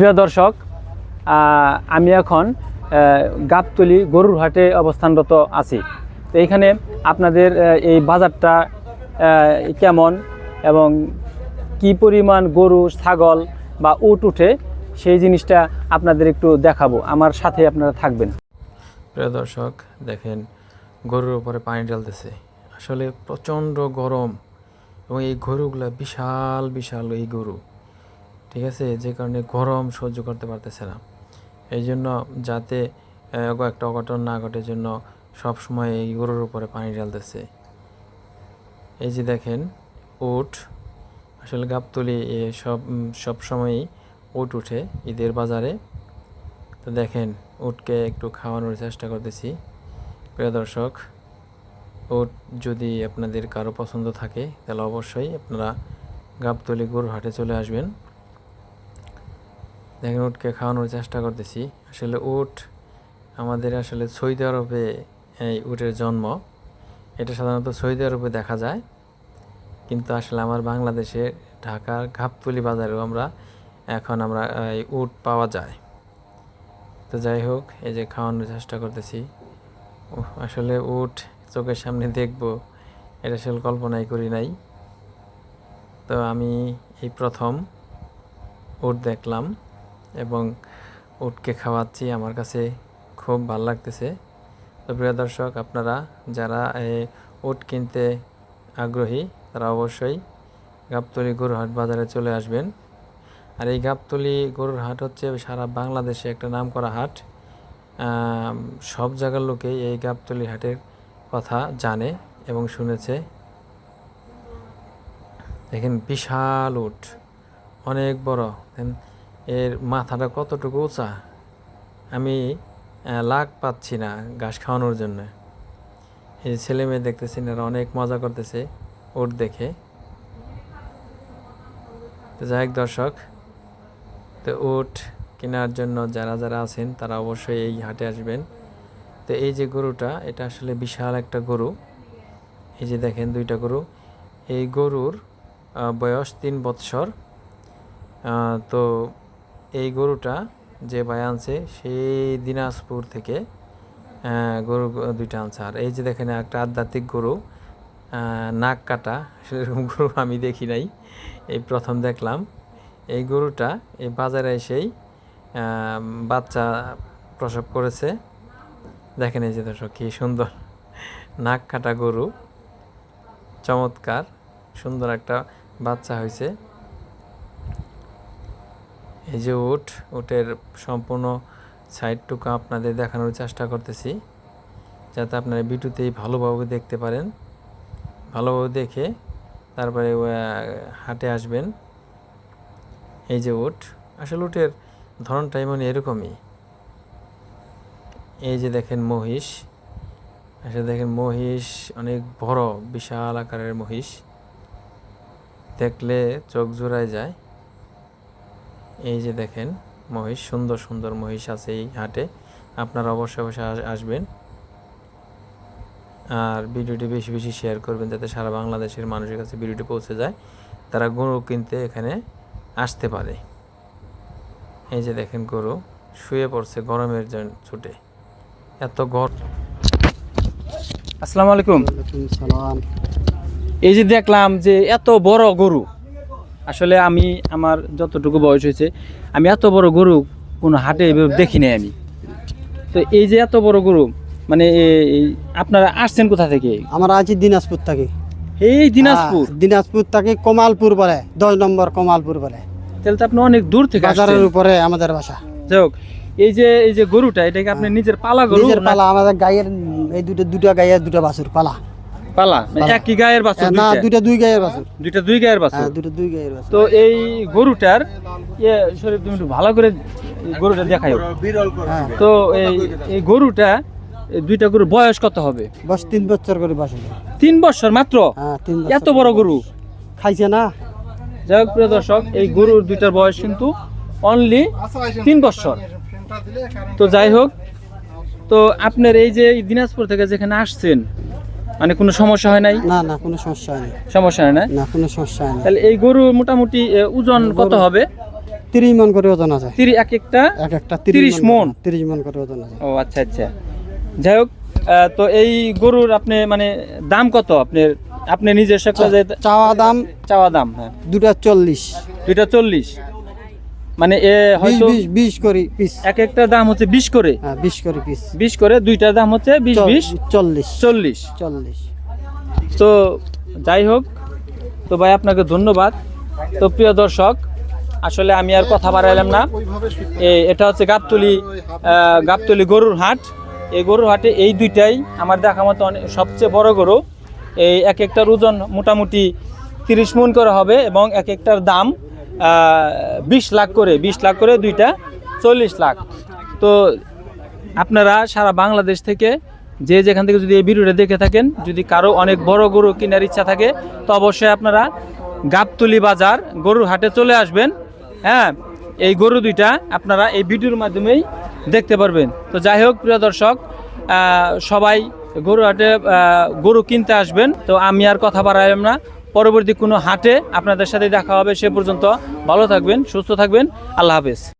প্রিয় দর্শক, আমি এখন গাবতলী গরুর হাটে অবস্থানরত আছি। তো এইখানে আপনাদের এই বাজারটা কেমন এবং কি পরিমাণ গরু, ছাগল বা উট উঠে সেই জিনিসটা আপনাদের একটু দেখাবো। আমার সাথে আপনারা থাকবেন। প্রিয় দর্শক, দেখেন গরুর উপরে পানি ঢালতেছে। আসলে প্রচণ্ড গরম এবং এই গরুগুলা বিশাল বিশাল এই গরু, ঠিক আছে, যে কারণে গরম সহ্য করতে পারতেছে না। এই জন্য যাতে একটা অঘটন না ঘটে জন্য সবসময় এই গরুর উপরে পানি ঢালতেছে। এই যে দেখেন উট, আসলে গাবতলী সবসময়ই উট উঠে ঈদের বাজারে। তো দেখেন উটকে একটু খাওয়ানোর চেষ্টা করতেছি। প্রিয় দর্শক, উট যদি আপনাদের কারো পছন্দ থাকে তাহলে অবশ্যই আপনারা গাবতলী গরুর হাটে চলে আসবেন। দেখেন উটকে খাওয়ানোর চেষ্টা করতেছি। আসলে উট আমাদের আসলে সৌদি আরবে এই উটের জন্ম, এটা সাধারণত সৌদি আরবে দেখা যায়, কিন্তু আসলে আমার বাংলাদেশে ঢাকার গাবতলী বাজারেও এখন আমরা এই উট পাওয়া যায়। তো যাই হোক, এই যে খাওয়ানোর চেষ্টা করতেছি। আসলে উট চোখের সামনে দেখব এটা আসলে কল্পনাই করি নাই। তো আমি এই প্রথম উট দেখলাম এবং উটকে খাওয়াচ্ছি, আমার কাছে খুব ভালো লাগতেছে। তো প্রিয় দর্শক, আপনারা যারা উট কিনতে আগ্রহী তারা অবশ্যই গাবতলী গরুর হাট বাজারে চলে আসবেন। আর এই গাবতলী গরুর হাট হচ্ছে সারা বাংলাদেশে একটা নামকরা হাট। সব জায়গার লোকেই এই গাবতলী হাটের কথা জানে এবং শুনেছে। দেখেন বিশাল উট, অনেক বড়। এর মাথাটা কতটুকু উঁচা, আমি লাগ পাচ্ছি না ঘাস খাওয়ানোর জন্য। এই ছেলে মেয়ে দেখতেছেন, এরা অনেক মজা করতেছে উট দেখে। তো যাই হোক দর্শক, তো উট কেনার জন্য যারা যারা আছেন তারা অবশ্যই এই হাটে আসবেন। তো এই যে গরুটা, এটা আসলে বিশাল একটা গরু। এই যে দেখেন দুইটা গরু। এই গরুর বয়স 3 বৎসর। তো এই গরুটা যে ভাই আনছে সেই দিনাজপুর থেকে গরু দুইটা আনছে। আর এই যে দেখেন একটা আধ্যাত্মিক গরু, নাক কাটা, সেরকম গরু আমি দেখি নাই, এই প্রথম দেখলাম। এই গরুটা এই বাজারে এসেই বাচ্চা প্রসব করেছে। দেখেন এই যে দর্শক, কি সুন্দর নাক কাটা গরু, চমৎকার সুন্দর একটা বাচ্চা হয়েছে। এই যে উটের সম্পূর্ণ সাইডটুকু আপনাদের দেখানোর চেষ্টা করতেছি, যাতে আপনারা ভিডিওতেই ভালোভাবে দেখতে পারেন। ভালোভাবে দেখে তারপরে হাটে আসবেন। এই যে উট, আসলে উটের ধরনটাই মানে এরকমই। এই যে দেখেন মহিষ, আসলে দেখেন মহিষ অনেক বড়, বিশাল আকারের মহিষ, দেখলে চোখ জোড়ায় যায়। এই যে দেখেন মহিষ, সুন্দর সুন্দর মহিষ আছে এই হাটে। আপনারা অবশ্যই অবশ্যই আসবেন আর ভিডিওটি বেশি বেশি শেয়ার করবেন, যাতে সারা বাংলাদেশের মানুষের কাছে ভিডিওটি পৌঁছে যায়, তারা গরু কিনতে এখানে আসতে পারে। এই যে দেখেন গরু শুয়ে পড়ছে গরমের জন্য ছুটে, এত গরম। আসসালামু আলাইকুম। এই যে দেখলাম যে এত বড় গরু, আসলে আমি আমার যতটুকু বয়স হয়েছে আমি এত বড় গরু কোনো হাটে দেখি নাই আমি। তো এই যে এত বড় গরু, মানে আপনারা আসছেন কোথা থেকে? আমরা আছি দিনাজপুর থেকে। এই দিনাজপুর? দিনাজপুর থেকে কমালপুর বলে, 10 নম্বর কমালপুর বলে। তাহলে তো আপনি অনেক দূর থেকে আসছেন। বাজারের উপরে আমাদের বাসা। যাই হোক, এই যে গরুটা, এটা কি আপনি নিজের পালা গরু? নিজের পালা, আমাদের গায়ের এই দুটা গায়ের দুটা বাছুর পালা। পালা মানে একই গায়ের বাছুর? না, দুই গায়ের বাছুর। দুই গায়ের বাছুর? হ্যাঁ, দুই গায়ের বাছুর। তো এই গরুটার শরীর তুমি একটু ভালো করে গরুটা দেখাই। তো এই গরুটা, দুইটা গরুর বয়স কত হবে? বয়স 3 বছর করে বাছুর। 3 বছর মাত্র? হ্যাঁ, 3 বছর। এত বড় গরু খাইছে না? যাই হোক প্রিয় দর্শক, এই গরুর দুইটার বয়স কিন্তু অনলি 3 বছর। তো যাই হোক, তো আপনার এই যে দিনাজপুর থেকে যেখানে আসছেন, মানে কোনো সমস্যা হয় নাই? না না, কোনো সমস্যা হয় না। সমস্যা হয় না? না, কোনো সমস্যা হয় না। তাহলে এই গরু মোটামুটি ওজন কত হবে? 30 মন করে ওজন আছে। এক একটা এক একটা 30 মণ? 30 মন করে ওজন আছে। ও আচ্ছা আচ্ছা। যাই হোক, তো এই গরুর আপনি মানে দাম কত আপনার, আপনি নিজের সাথে চাওয়া দাম চাওয়া দাম? হ্যাঁ, দুটা 40, দুইটা 40, মানে এ 20 হয়তো 20 করে পিস। এক একটা দাম হচ্ছে 20 করে, হ্যাঁ 20 করে পিস। 20 করে, দুইটার দাম হচ্ছে 20 20 40 40। 40। তো যাই হোক, তো ভাই আপনাকে ধন্যবাদ। তো প্রিয় দর্শক, আসলে আমি আর কথা বাড়াইলাম না। এটা হচ্ছে গাবতলী গরুর হাট। এই গরুর হাটে এই দুইটাই আমার দেখা মতো সবচেয়ে বড় গরু। এই এক একটার ওজন মোটামুটি 30 মণ করে হবে এবং এক একটার দাম 20 লাখ করে, 20 লাখ করে, দুইটা 40 লাখ। তো আপনারা সারা বাংলাদেশ থেকে যে যেখান থেকে যদি এই ভিডিওটা দেখে থাকেন, যদি কারো অনেক বড় গরু কেনার ইচ্ছা থাকে, তো অবশ্যই আপনারা গাবতলী বাজার গরুর হাটে চলে আসবেন। হ্যাঁ, এই গরু দুইটা আপনারা এই ভিডিওর মাধ্যমেই দেখতে পারবেন। তো যাই হোক প্রিয় দর্শক, সবাই গরু হাটে গরু কিনতে আসবেন। তো আমি আর কথা বাড়াইলাম না, পরবর্তী কোনো হাটে আপনাদের সাথে দেখা হবে। সে পর্যন্ত ভালো থাকবেন, সুস্থ থাকবেন, আল্লাহ হাফেজ।